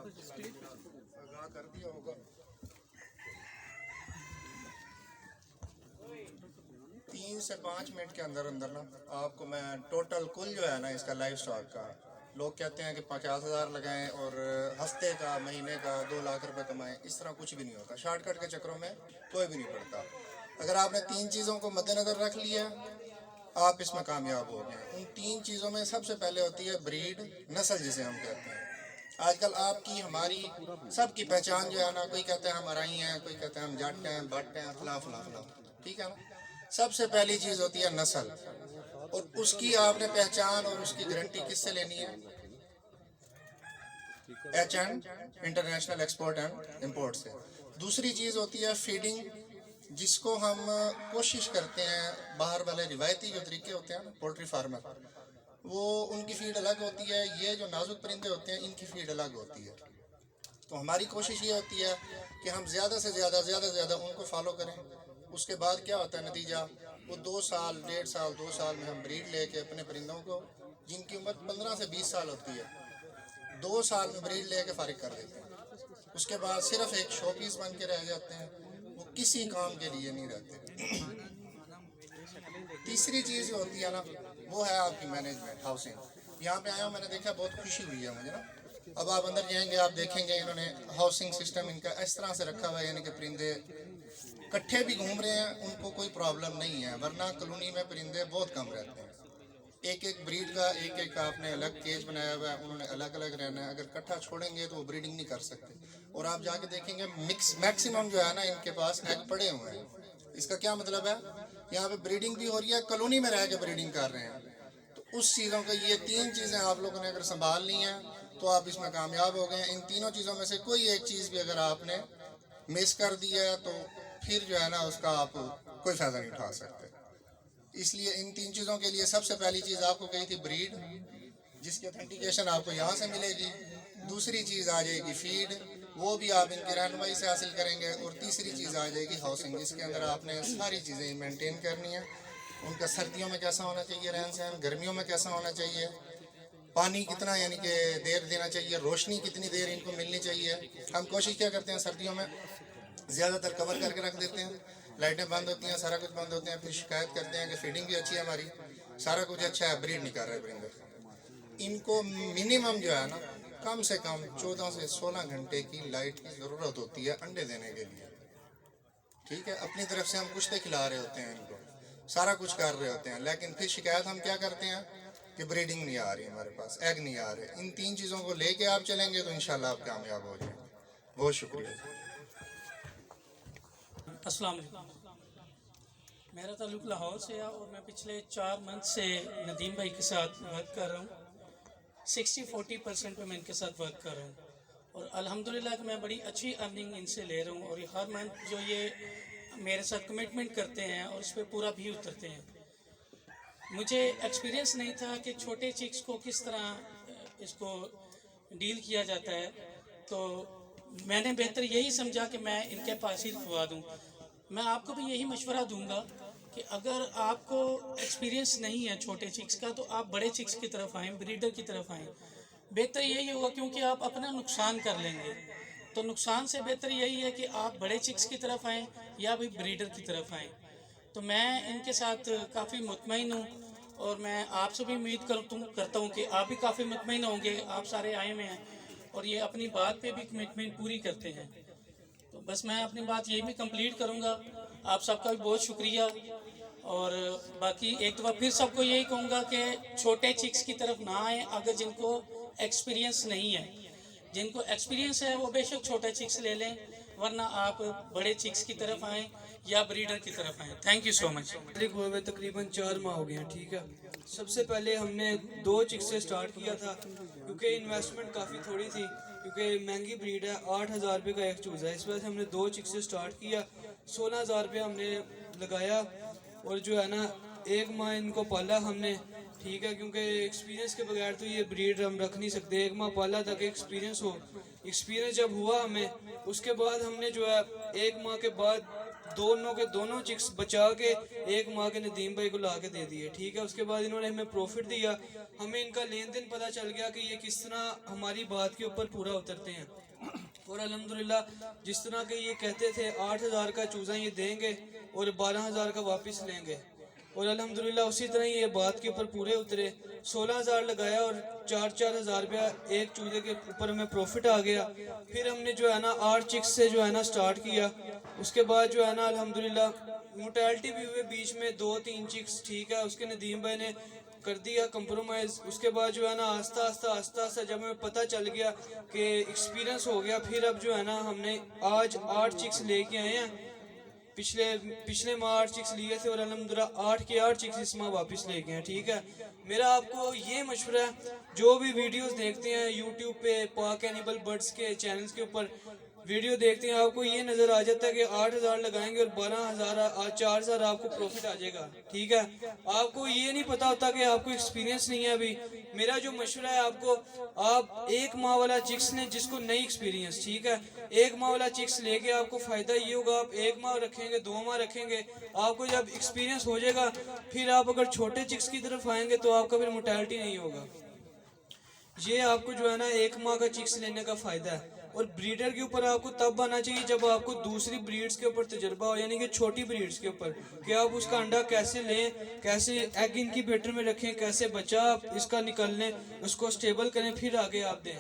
आगाह कर दिया होगा। 3 से 5 मिनट के अंदर अंदर ना आपको मैं टोटल कुल जो है ना इसका लाइफ स्टॉक का, लोग कहते हैं कि 50,000 लगाएं और हफ्ते का महीने का 2 लाख रुपए कमाएं, इस तरह कुछ भी नहीं होता। शॉर्टकट के चक्करों में कोई भी नहीं पड़ता। अगर आपने 3 चीज़ों को मद्देनज़र रख लिया आप इसमें कामयाब हो गए। उन 3 चीज़ों में सबसे पहले होती है ब्रीड, नस्ल जिसे हम कहते हैं। आजकल आपकी हमारी सबकी पहचान जो है ना, कोई कहता है हम अराई हैं, कोई कहता है हम जट हैं, भट्ट हैं, फलां फलां फलां, ठीक है ना। सबसे पहली चीज़ होती है नस्ल, और उसकी आपने पहचान और उसकी गारंटी किससे लेनी है? HN international export and import से। दूसरी चीज़ होती है फीडिंग, जिसको हम कोशिश करते हैं, बाहर वाले रिवायती जो तरीके होते हैं ना पोल्ट्री फार्मर, वो उनकी फीड अलग होती है, ये जो नाजुक परिंदे होते हैं इनकी फीड अलग होती है। तो हमारी कोशिश ये होती है कि हम ज़्यादा से ज़्यादा उनको फॉलो करें। उसके बाद क्या होता है नतीजा, वो 2 साल 1.5 साल 2 साल में हम ब्रीड लेके अपने परिंदों को, जिनकी उम्र 15 से 20 साल होती है, 2 साल में ब्रीड लेके फारिग कर देते हैं। उसके बाद सिर्फ एक शो पीस बन के रह जाते हैं, वो किसी काम के लिए नहीं रहते। तीसरी चीज़ जो होती है ना वो है आपकी मैनेजमेंट, हाउसिंग। यहाँ पे आया हूँ, मैंने देखा बहुत खुशी हुई है मुझे ना। अब आप अंदर जाएंगे आप देखेंगे इन्होंने हाउसिंग सिस्टम इनका इस तरह से रखा हुआ है, यानी कि परिंदे इकट्ठे भी घूम रहे हैं, उनको कोई प्रॉब्लम नहीं है। वरना कॉलोनी में परिंदे बहुत कम रहते हैं। एक एक ब्रीड का एक एक का आपने अलग केज बनाया हुआ है, उन्होंने अलग अलग रहना है। अगर इकट्ठा छोड़ेंगे तो वो ब्रीडिंग नहीं कर सकते। और आप जाके देखेंगे मिक्स मैक्सिमम जो है ना इनके पास एग पड़े हुए हैं। इसका क्या मतलब है, यहाँ पे ब्रीडिंग भी हो रही है, कॉलोनी में रह के ब्रीडिंग कर रहे हैं। तो उस चीज़ों का ये 3 चीज़ें आप लोगों ने अगर संभालनी है तो आप इसमें कामयाब हो गए। इन तीनों चीज़ों में से कोई एक चीज़ भी अगर आपने मिस कर दिया है तो फिर जो है ना उसका आप कोई फ़ायदा नहीं उठा सकते। इसलिए इन 3 चीज़ों के लिए सबसे पहली चीज़ आपको कही थी ब्रीड, जिसकी ऑथेंटिकेशन आपको यहाँ से मिलेगी। दूसरी चीज़ आ जाएगी फीड, वो भी आप इनकी रहनुमाई से हासिल करेंगे। और तीसरी चीज़ आ जाएगी हाउसिंग, जिसके अंदर आपने सारी चीज़ें मेंटेन करनी है। उनका सर्दियों में कैसा होना चाहिए रहन सहन, गर्मियों में कैसा होना चाहिए, पानी कितना यानी कि देर देना चाहिए, रोशनी कितनी देर इनको मिलनी चाहिए। हम कोशिश क्या करते हैं सर्दियों में ज़्यादातर कवर करके रख देते हैं, लाइटें बंद होती हैं, सारा कुछ बंद होते हैं, फिर शिकायत करते हैं कि फीडिंग भी अच्छी है हमारी, सारा कुछ अच्छा है, ब्रीड नहीं कर रहे परिंदे। इनको मिनिमम जो है ना कम से कम 14 से 16 घंटे की लाइट की ज़रूरत होती है अंडे देने के लिए, ठीक है। अपनी तरफ से हम कुछ तो खिला रहे होते हैं इनको, सारा कुछ कर रहे होते हैं, लेकिन फिर शिकायत हम क्या करते हैं कि ब्रीडिंग नहीं आ रही, हमारे पास एग नहीं आ रहे। इन 3 चीज़ों को लेके आप चलेंगे तो इंशाल्लाह आप कामयाब हो जाएंगे। बहुत शुक्रिया। अस्सलाम वालेकुम। मेरा ताल्लुक़ लाहौर से है और मैं पिछले 4 मंथ से नदीम भाई के साथ वर्क कर रहा हूँ। 60-40% पे मैं इनके साथ वर्क कर रहा हूँ और अल्हम्दुलिल्लाह कि मैं बड़ी अच्छी अर्निंग इनसे ले रहा हूँ। और हर मंथ जो ये मेरे साथ कमिटमेंट करते हैं और उस पर पूरा भी उतरते हैं। मुझे एक्सपीरियंस नहीं था कि छोटे चिक्स को किस तरह इसको डील किया जाता है, तो मैंने बेहतर यही समझा कि मैं इनके पास ही रखवा दूँ। मैं आपको भी यही मशवरा दूंगा कि अगर आपको एक्सपीरियंस नहीं है छोटे चिक्स का तो आप बड़े चिक्स की तरफ आएँ, ब्रीडर की तरफ आएँ। बेहतर यही होगा, क्योंकि आप अपना नुकसान कर लेंगे। तो नुकसान से बेहतर यही है कि आप बड़े चिक्स की तरफ आएँ या भी ब्रीडर की तरफ आएँ। तो मैं इनके साथ काफ़ी मुतमईन हूँ और मैं आपसे भी उम्मीद करता हूँ कि आप भी काफ़ी मुतमईन होंगे। आप सारे आए हुए हैं और ये अपनी बात पे भी कमिटमेंट पूरी करते हैं। तो बस मैं अपनी बात यही भी कंप्लीट करूँगा। आप सबका भी बहुत शुक्रिया। और बाकी एक दफ़ा फिर सबको यही कहूँगा कि छोटे चिक्स की तरफ ना आए अगर जिनको एक्सपीरियंस नहीं है। जिनको एक्सपीरियंस है वो बेशक छोटे चिक्स ले लें, वरना आप बड़े चिक्स की तरफ आएँ या ब्रीडर की तरफ आएँ। Thank you so much. मालिक हुए हुए तकरीबन 4 माह हो गए हैं, ठीक है। सबसे पहले हमने 2 चिक्स से स्टार्ट किया था क्योंकि इन्वेस्टमेंट काफ़ी थोड़ी थी, क्योंकि महंगी ब्रीड है। 8,000 रुपये का एक चूज़ा है, इस वजह से हमने 2 चिक्स से स्टार्ट किया। 16,000 रुपये हमने लगाया और जो है ना 1 माह इनको पाला हमने, ठीक है, क्योंकि एक्सपीरियंस के बगैर तो ये ब्रीड हम रख नहीं सकते। 1 माह पाला तक एक्सपीरियंस हो। एक्सपीरियंस जब हुआ हमें, उसके बाद हमने जो है 1 माह के बाद दोनों के दोनों चिक्स बचा के एक माह के नदीम भाई को ला के दे दिए, ठीक है। उसके बाद इन्होंने हमें प्रॉफिट दिया, हमें इनका लेन देन पता चल गया कि ये किस तरह हमारी बात के ऊपर पूरा उतरते हैं। और अल्हम्दुलिल्लाह जिस तरह के ये कहते थे 8,000 का चूज़ा ये देंगे और 12,000 का वापस लेंगे, और अल्हम्दुलिल्लाह उसी तरह ये बात के ऊपर पूरे उतरे। 16,000 लगाया और 4,000 रुपया एक चूजे के ऊपर हमें प्रॉफिट आ गया। फिर हमने जो है ना 8 चिक्स से जो है ना स्टार्ट किया। उसके बाद जो है ना अल्हम्दुलिल्लाह मोर्टेलिटी भी हुए बीच में 2-3 चिक्स, ठीक है। उसके नदीम भाई ने कर दिया कंप्रोमाइज़। उसके बाद जो है ना आस्ता आस्ता जब हमें पता चल गया कि एक्सपीरियंस हो गया, फिर अब जो है ना हमने आज 8 चिक्स लेके आए हैं। पिछले माह 8 चिक्स लिए थे और अल्हम्दुलिल्लाह 8 के 8 चिक्स इस माह वापस लेके हैं, ठीक है। मेरा आपको ये मशवरा है, जो भी वीडियोस देखते हैं यूट्यूब पे पाक एनिमल बर्ड्स के चैनल्स के ऊपर वीडियो देखते हैं, आपको ये नज़र आ जाता है कि 8,000 लगाएंगे और 12,000 4,000 आपको प्रॉफिट आ जाएगा, ठीक है। आपको ये नहीं पता होता कि आपको एक्सपीरियंस नहीं है अभी। मेरा जो मशवरा है आपको, आप एक माह वाला चिक्स ने जिसको नहीं एक्सपीरियंस, ठीक है, एक माह वाला चिक्स लेके आपको फ़ायदा ये होगा, आप एक माह रखेंगे 2 माह रखेंगे, आपको जब एक्सपीरियंस हो जाएगा फिर आप अगर छोटे चिक्स की तरफ आएंगे तो आपका फिर मोर्टेलिटी नहीं होगा। ये आपको जो है ना 1 माह का चिक्स लेने का फ़ायदा है। और ब्रीडर के ऊपर आपको तब आना चाहिए जब आपको दूसरी ब्रीड्स के ऊपर तजर्बा हो, यानी कि छोटी ब्रीड्स के ऊपर, कि आप उसका अंडा कैसे लें, कैसे एग इनक्यूबेटर में रखें, कैसे बच्चा आप इसका निकलने उसको स्टेबल करें, फिर आगे आप दें,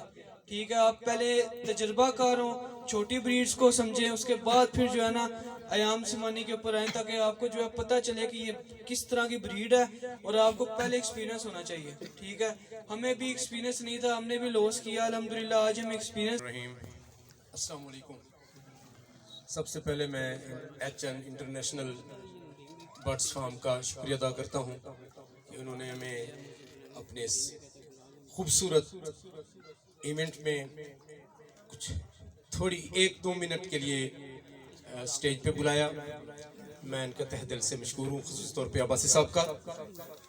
ठीक है। आप पहले तजर्बाकार हो, छोटी ब्रीड्स को समझें, उसके बाद फिर जो है ना आयाम समानी के ऊपर आए, ताकि आपको जो है पता चले कि ये किस तरह की ब्रीड है और आपको पहले एक्सपीरियंस होना चाहिए, ठीक है। हमें भी एक्सपीरियंस नहीं था, हमने भी लॉस किया, अल्हम्दुलिल्लाह आज हमें एक्सपीरियंस। अस्सलाम वालेकुम। सबसे पहले मैं HN इंटरनेशनल बर्ड्स फार्म का शुक्रिया अदा करता हूँ कि उन्होंने हमें अपने इस खूबसूरत इवेंट में कुछ थोड़ी 1-2 मिनट के लिए स्टेज पे बुलाया। मैं इनका तहे दिल से मशकूर हूँ, ख़ुसूस तौर पे अब्बासी साहब का।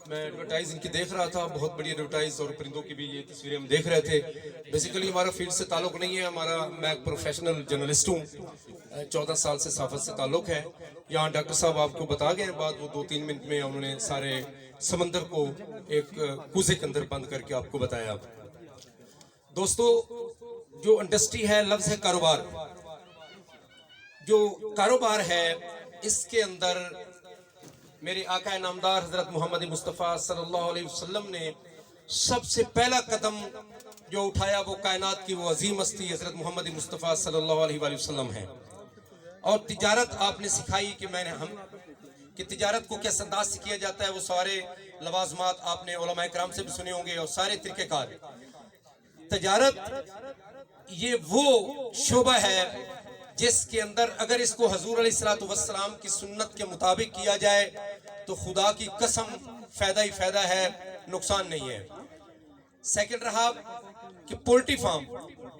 मैं एडवर्टाइज इनकी देख रहा था, बहुत बड़ी एडवर्टाइज, और परिंदों की भी ये तस्वीरें हम देख रहे थे। बेसिकली हमारा फील्ड से ताल्लुक़ नहीं है, मैं एक प्रोफेशनल जर्नलिस्ट हूँ, 14 साल से सहाफ़त से ताल्लुक़ है। यहाँ डॉक्टर साहब आपको बता गए बाद, वो 2-3 मिनट में उन्होंने सारे समंदर को एक कूजे के अंदर बंद करके आपको बताया। दोस्तों, जो इंडस्ट्री है, लफ्ज़ है कारोबार। जो कारोबार है इसके अंदर मेरे आका नामदार हज़रत मोहम्मद मुस्तफ़ा सल्लल्लाहु अलैहि वसल्लम ने सबसे पहला कदम जो उठाया वो कायनात की वो अजीम हस्ती हज़रत मोहम्मद मुस्तफ़ा सल्लल्लाहु अलैहि वसल्लम है। और तिजारत आपने सिखाई कि तिजारत को किस अंदाज से किया जाता है, वो सारे लवाजमात आपने उलमाए किराम से भी सुने होंगे और सारे तरीक़ेकार। तिजारत ये वो शोबा है जिसके अंदर अगर इसको हजूर अलैहिस्सलातु वस्सलाम की सुन्नत के मुताबिक किया जाए तो खुदा की कसम फ़ायदा ही फ़ायदा है, नुकसान नहीं है। सेकंड रहा कि पोल्ट्री फार्म,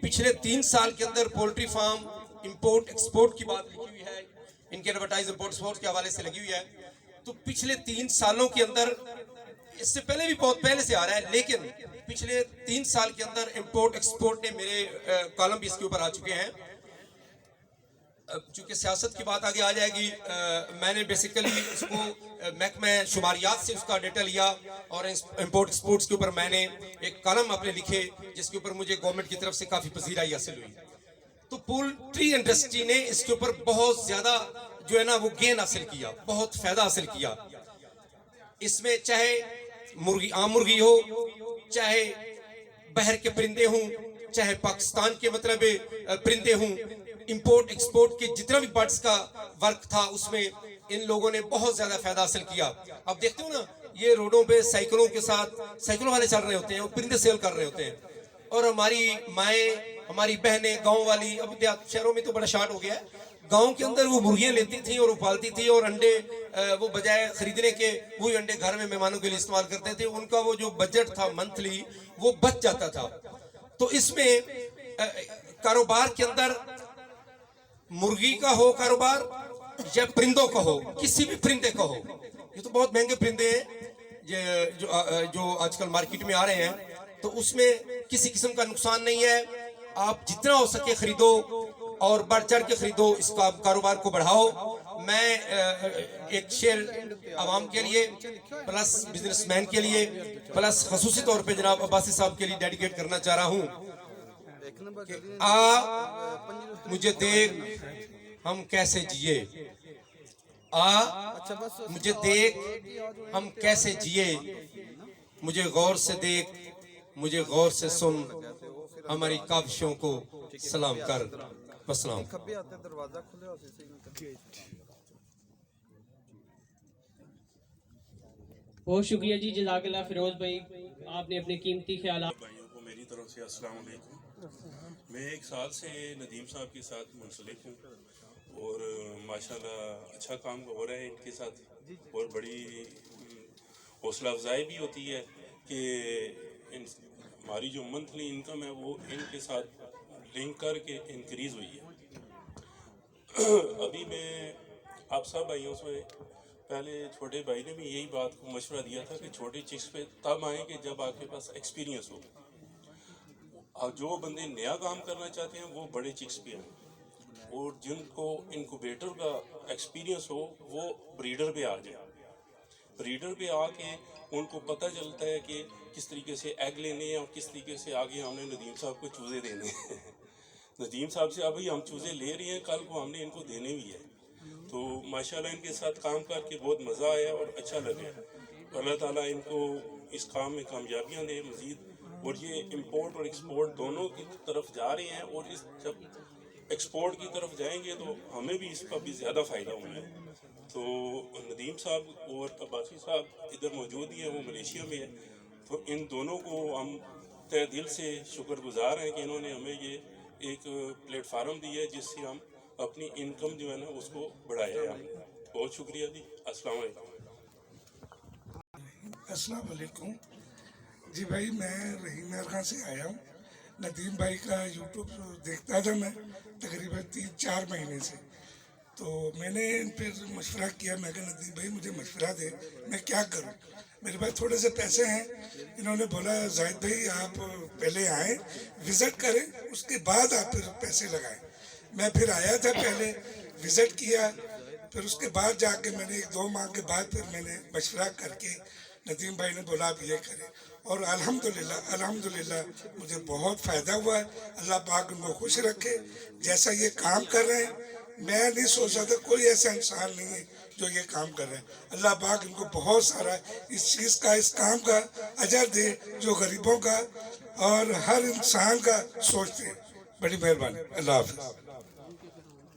पिछले 3 साल के अंदर पोल्ट्री फार्म इंपोर्ट एक्सपोर्ट की बात लिखी हुई है, इनके एडवर्टाइज इंपोर्ट एक्सपोर्ट के हवाले से लगी हुई है। तो पिछले 3 सालों के अंदर, इससे पहले भी बहुत पहले से आ रहा है, लेकिन पिछले 3 साल के अंदर इंपोर्ट एक्सपोर्ट ने मेरे कॉलम भी इसके ऊपर आ चुके हैं। चूँकि सियासत की बात आगे आ जाएगी, मैंने बेसिकली उसको महकमा शुमारियात से उसका डेटा लिया और इंपोर्ट एक्सपोर्ट्स के ऊपर मैंने एक कॉलम अपने लिखे जिसके ऊपर मुझे गवर्नमेंट की तरफ से काफ़ी पजीराई हासिल हुई। तो पोल्ट्री इंडस्ट्री ने इसके ऊपर बहुत ज़्यादा जो है ना वो गेन हासिल किया, बहुत फ़ायदा हासिल किया। इसमें चाहे मुर्गी, आम मुर्गी हो, चाहे बहर के परिंदे हों, चाहे पाकिस्तान के मतलब परिंदे हों, इंपोर्ट एक्सपोर्ट के जितना भी बर्ड्स का वर्क था उसमें इन लोगों ने बहुत ज़्यादा फ़ायदा हासिल किया। अब देखते हो ना, ये रोडों पे साइकिलों के साथ साइकिलों वाले चल रहे होते हैं, वो परिंदे सेल कर रहे होते हैं, और हमारी माएँ, हमारी बहनें, गाँव वाली, अब शहरों में तो बड़ा शार्ट हो गया है, गाँव के अंदर वो मुर्गियाँ लेती थी और वो पालती थी और अंडे वो बजाय खरीदने के वही अंडे घर में मेहमानों के लिए इस्तेमाल करते थे। उनका वो जो बजट था मंथली वो बच जाता था। तो इसमें कारोबार के अंदर मुर्गी का हो कारोबार या परिंदों का हो, किसी भी परिंदे का हो, ये तो बहुत महंगे परिंदे हैं जो आजकल मार्केट में आ रहे हैं, तो उसमें किसी किस्म का नुकसान नहीं है। आप जितना हो सके खरीदो और बढ़ चढ़ के खरीदो, इसका कारोबार को बढ़ाओ मैं एक शेर आवाम के लिए प्लस बिजनेसमैन के लिए प्लस खसूसी तौर पे जनाब अब्बासी साहब के लिए डेडिकेट करना चाह रहा हूँ कि आ मुझे देख हम कैसे जिए, आ मुझे देख हम कैसे जिए, मुझे गौर से देख मुझे गौर से सुन, हमारी काविशों को सलाम कर। वस्सलाम। बहुत शुक्रिया जी, जज़ाकल्लाह फिरोज भाई, आपने अपने कीमती ख्याल। भाइयों को मेरी तरफ से अस्सलाम वालेकुम। मैं 1 साल से नदीम साहब के साथ मुंसलिक हूँ और माशाल्लाह अच्छा काम हो रहा है इनके साथ और बड़ी हौसला अफजाई भी होती है कि हमारी जो मंथली इनकम है वो इनके साथ लिंक करके इंक्रीज़ हुई है। अभी मैं आप सब भाइयों से, पहले छोटे भाई ने भी यही बात को मशवरा दिया था कि छोटी चिक्स पे तब आए कि जब आपके पास एक्सपीरियंस हो। और जो बंदे नया काम करना चाहते हैं वो बड़े चिक्स पे आए और जिनको इनक्यूबेटर का एक्सपीरियंस हो वो ब्रीडर पे आ जाए। ब्रीडर पे आके उनको पता चलता है कि किस तरीके से एग लेने हैं और किस तरीके से आगे हमने नदीम साहब को चूज़े देने हैं। नदीम साहब से अभी हम चूज़े ले रहे हैं, कल को हमने इनको देने भी है। तो माशाल्लाह इनके साथ काम करके बहुत मज़ा आया और अच्छा लगा। अल्लाह ताला इनको इस काम में कामयाबियाँ दे मज़ीद। और ये इंपोर्ट और एक्सपोर्ट दोनों की तरफ जा रहे हैं और इस जब एक्सपोर्ट की तरफ जाएंगे तो हमें भी इसका भी ज़्यादा फ़ायदा होना है। तो नदीम साहब और अब्बासी साहब इधर मौजूद ही हैं, वो मलेशिया में है। तो इन दोनों को हम तहे दिल से शुक्रगुजार हैं कि इन्होंने हमें ये एक प्लेटफार्म दिया है जिससे हम अपनी इनकम जो है ना उसको बढ़ाया है। बहुत शुक्रिया जी। अस्सलाम वालेकुम। अस्सलाम वालेकुम जी भाई, मैं रहीम खान से आया हूँ। नदीम भाई का यूट्यूब देखता था मैं तकरीबन 3-4 महीने से। तो मैंने फिर मशवरा किया, मैं कहा नदीम भाई मुझे मशवरा दे, मैं क्या करूँ, मेरे पास थोड़े से पैसे हैं। इन्होंने बोला जाहिद भाई आप पहले आए विज़िट करें, उसके बाद आप फिर पैसे लगाएं। मैं फिर आया था, पहले विज़िट किया, फिर उसके बाद जाके मैंने 1-2 माह के बाद फिर मैंने मशवरा करके नदीम भाई ने बोला आप ये करें। और अल्हम्दुलिल्लाह मुझे बहुत फ़ायदा हुआ है। अल्लाह पाक उनको खुश रखे। जैसा ये काम कर रहे हैं मैं नहीं सोच रहा था कोई ऐसा इंसान नहीं है जो ये काम कर रहे हैं। अल्लाह पाक इनको बहुत सारा इस चीज़ का, इस काम का अजर दे जो गरीबों का और हर इंसान का सोचते हैं। बड़ी मेहरबानी। अल्लाह हाफ़िज़।